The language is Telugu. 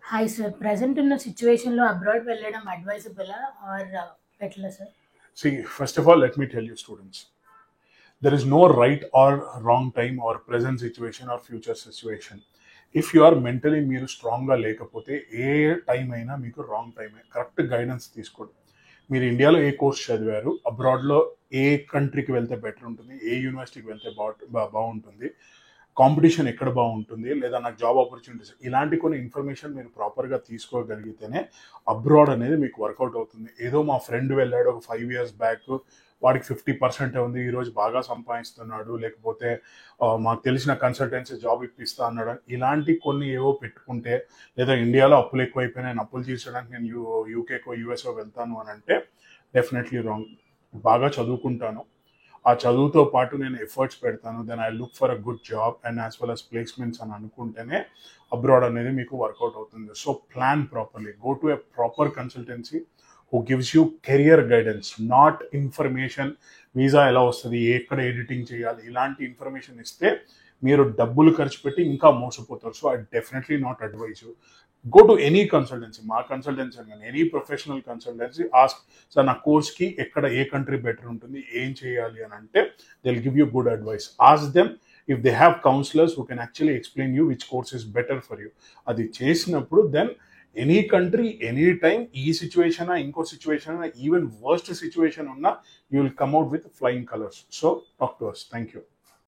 Hi sir. ప్రెజెంట్ ఉన్న సిట్యుయేషన్‌లో అబ్రాడ్ వెళ్ళడం అడ్వైజబులా ఆర్ ఎట్లా sir? See, first of all, let me tell you, students, there is no right or wrong time or present situation or future situation. If you are mentally మీరు స్ట్రాంగ్గా లేకపోతే ఏ టైం అయినా మీకు రాంగ్ టైమే. కరెక్ట్ గైడెన్స్ తీసుకోండి. మీరు ఇండియాలో ఏ కోర్స్ చదివారు, అబ్రాడ్లో ఏ కంట్రీకి వెళ్తే బెటర్ ఉంటుంది, ఏ యూనివర్సిటీకి వెళ్తే బాగుంటుంది, కాంపిటీషన్ ఎక్కడ బాగుంటుంది, లేదా నాకు జాబ్ ఆపర్చునిటీస్, ఇలాంటి కొన్ని ఇన్ఫర్మేషన్ మీరు ప్రాపర్గా తీసుకోగలిగితేనే అబ్రాడ్ అనేది మీకు వర్కౌట్ అవుతుంది. ఏదో మా ఫ్రెండ్ వెళ్ళాడు ఒక 5 years బ్యాక్, వాడికి 50% ఉంది, ఈరోజు బాగా సంపాదిస్తున్నాడు, లేకపోతే మాకు తెలిసిన కన్సల్టెన్సీ జాబ్ ఇప్పిస్తా అన్నాడు, ఇలాంటి కొన్ని ఏవో పెట్టుకుంటే, లేదా ఇండియాలో అప్పులు ఎక్కువైపోయినాయి, నేను అప్పులు తీర్చడానికి నేను యూకేకో యూఎస్ఓ వెళ్తాను అని అంటే డెఫినెట్లీ రాంగ్. బాగా చదువుకుంటాను, ఆ చదువుతో పాటు నేను ఎఫర్ట్స్ పెడతాను, then I look for a good job and as well as placements అని అనుకుంటేనే అబ్రాడ్ అనేది మీకు వర్కౌట్ అవుతుంది. So plan properly, go to a proper consultancy who gives you career guidance, not information. Visa ఎలా వస్తుంది, ఎక్కడ ఎడిటింగ్ చేయాలి, ఇలాంటి ఇన్ఫర్మేషన్ ఇస్తే మీరు డబ్బులు ఖర్చు పెట్టి ఇంకా మోసపోతారు. So I definitely not advise you. Go to any consultancy, మా కన్సల్టెన్సీ కానీ any professional consultancy, ask sir నా కోర్స్కి ఎక్కడ ఏ కంట్రీ బెటర్ ఉంటుంది, ఏం చేయాలి అని అంటే they will give you good advice. Ask them if they have counsellors who can actually explain you which course is better for you. అది చేసినప్పుడు then any country any time, ఈ సిచ్యువేషన్ ఇంకో సిచ్యువేషన్, ఈవెన్ వర్స్ట్ సిచ్యువేషన్ ఉన్నా you will come out with flying colours. So talk to us. Thank you.